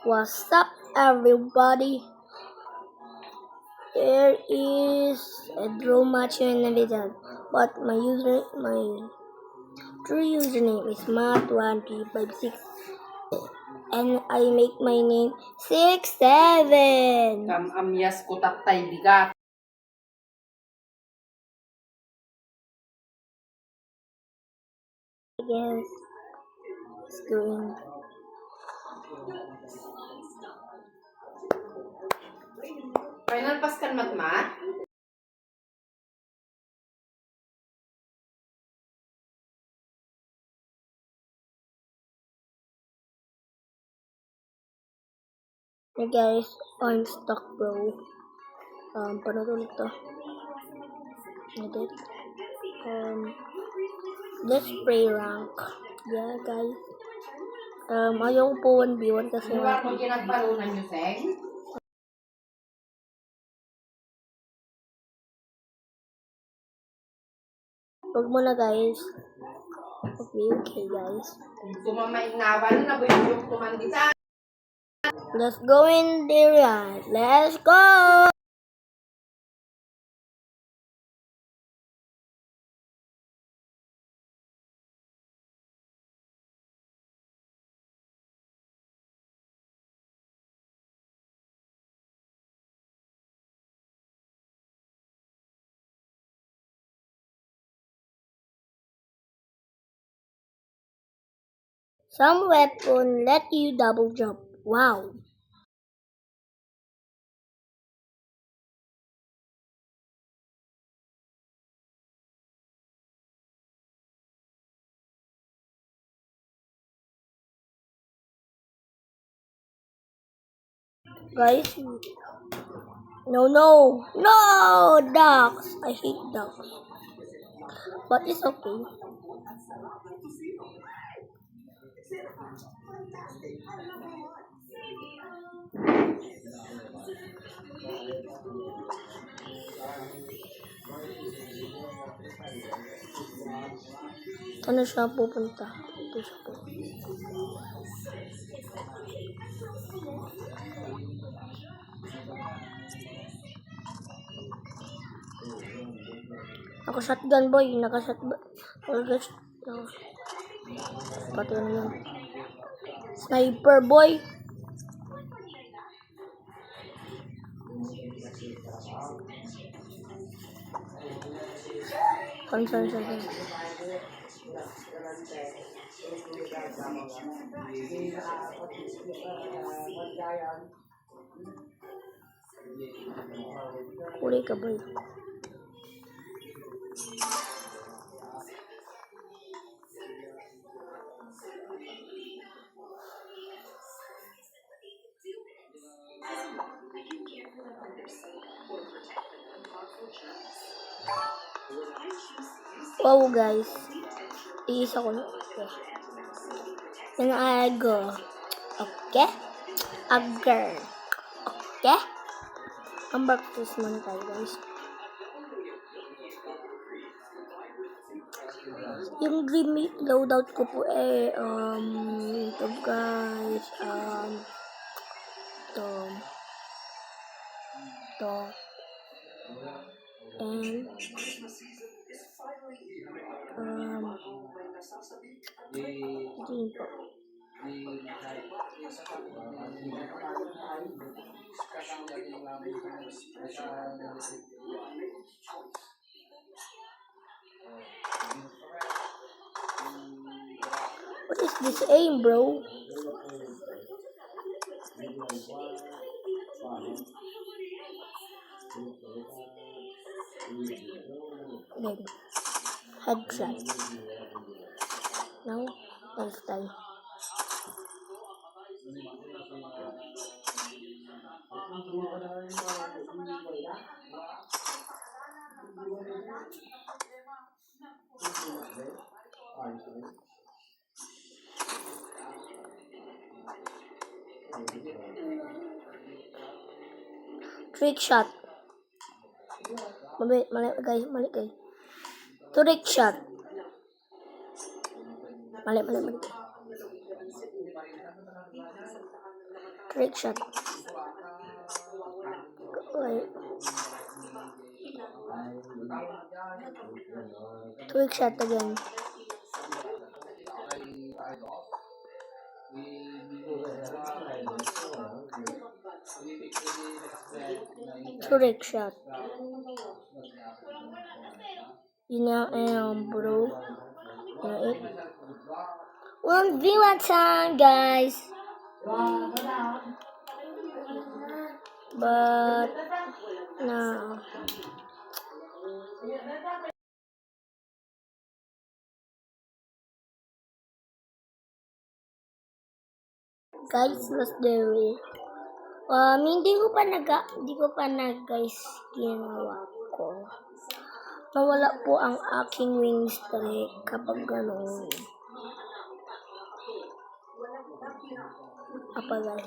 What's up, everybody? There is a draw match in the middle, but my true username is Matt1356, and I make my name 67. Amyas ko taktay bigat. Yes, it's going. Final pass kan matmat? Hey guys, I'm stuck, bro. Paano ulit to? Edit. Let's play rank. Yeah, guys. Ayaw po 1v1 kasi Ano ba kung ginagparunan nyo, Seng? Huwag mo na, guys. Okay, guys. Sumamaignawan na buyok tumandita. Let's go in there. Let's go! Some weapon let you double jump. Wow. Guys, no, ducks. I hate ducks. But it's okay. Ano siya pupunta? Ito siya pupunta. Naka-shotgun boy. Naka-shotgun. Pati ano yun. Sniper boy. Saan. Kulay ka boy. Wow guys. Iisa ko na. Okay. Then I go. Okay? Agger. Okay? Come back to this muna tayo guys. Yung dream loadout ko po ito guys, and yun po. What is this aim, bro? Then, headshot. Now, last time. Trick shot. Mali guys. Trick shot. Mali. Trick shot. Wait. Trick shot again. Trick shot. You know, bro. You know it. 1v1 time, guys. But no. Guys, let's do it. Hindi ko pa guys ginawa ko. Nawala po ang aking wing streak kapag ganun. Apa guys?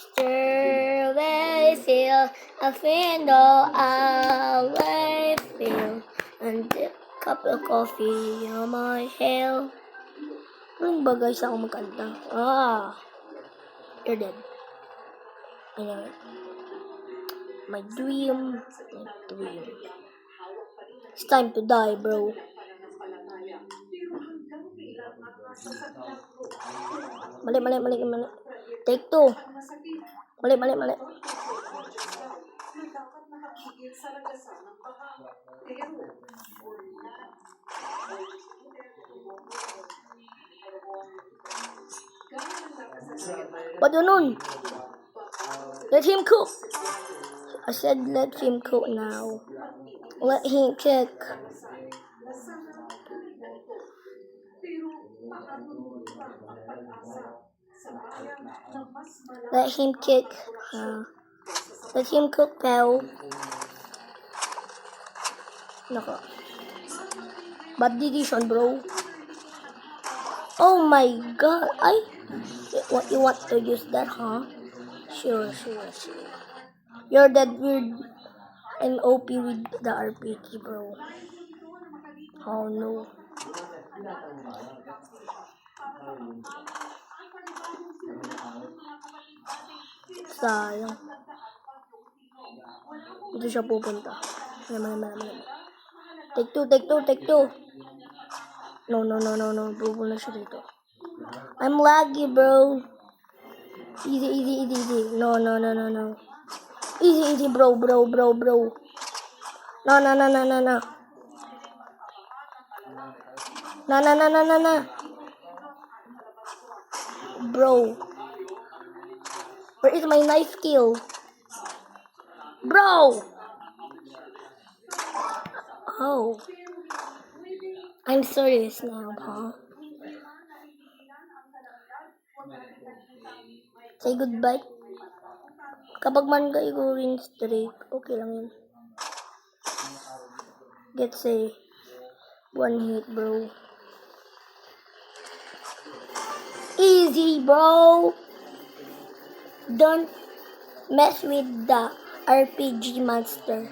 Still I feel a window I feel and a cup of coffee on my hair. Anong ba guys ako magkanta? You're dead. I know it. My dream. It's time to die, bro. Mali. Take 2. Mali. What do you know? Let him cook. I said let him cook now. Let him cook. Let him cook. Let him cook, pal. Nako. Bad decision, bro. Oh my god. What you want to use that, huh? Sure. You're that weird and OP with the RPG, bro. Oh no. Sayang. Dito siya pupunta. Mali. Take two. No. Pupunta siya dito. I'm laggy, bro. Easy. No. Easy, bro. No. No. Bro. Where is my knife skill? Bro! Oh. I'm serious now, huh? Say goodbye. Kapag man kayo rin streak, okay lang yun. Get say 1 hit, bro. Easy, bro. Don't mess with the RPG monster.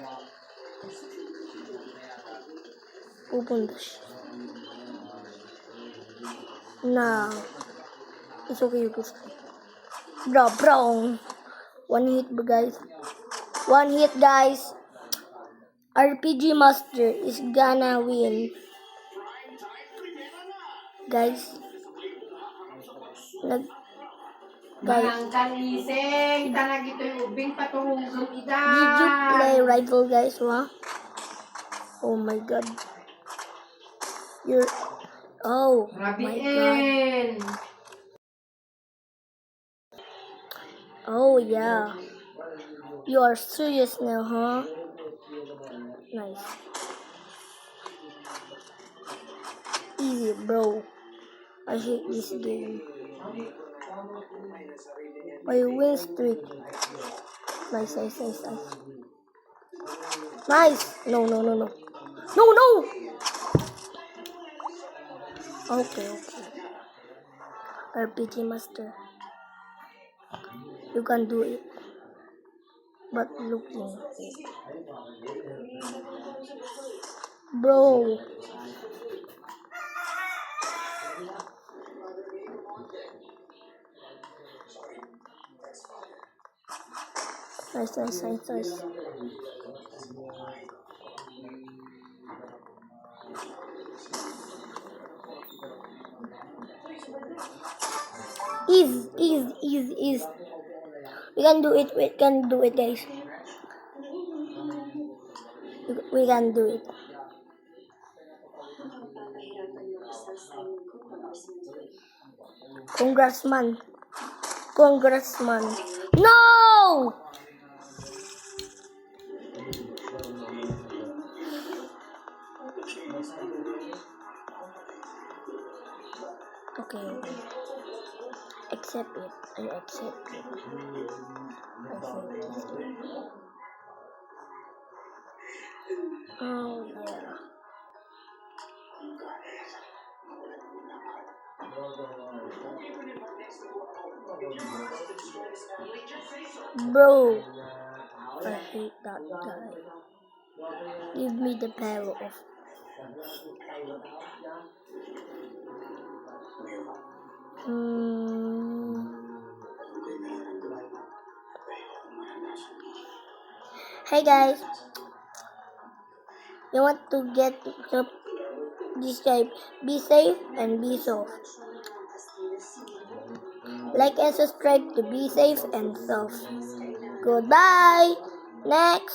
Pupunta siya. Nah. It's okay, you push. Bro. 1 hit, guys. 1 hit, guys. RPG Master is gonna win. Guys. Manangkan iseng, tanag ito yung ubing paturunggang ida. Did you play Rival, guys? Wow. Oh my god. Oh my god. Oh yeah. You are serious now, huh? Nice. Easy, bro. I hate this game. My win streak. Nice. Nice. No. Okay. RPG Master. You can do it. But looking it. Bro. Nice. Ease. We can do it, guys. We can do it. Congrats, man. No! Okay. Accept it. I accept it. Oh, yeah. Bro, I hate that guy. Give me the power of. Hey guys, you want to get this type? Be safe and be soft. Like and subscribe to be safe and soft. Goodbye. Next.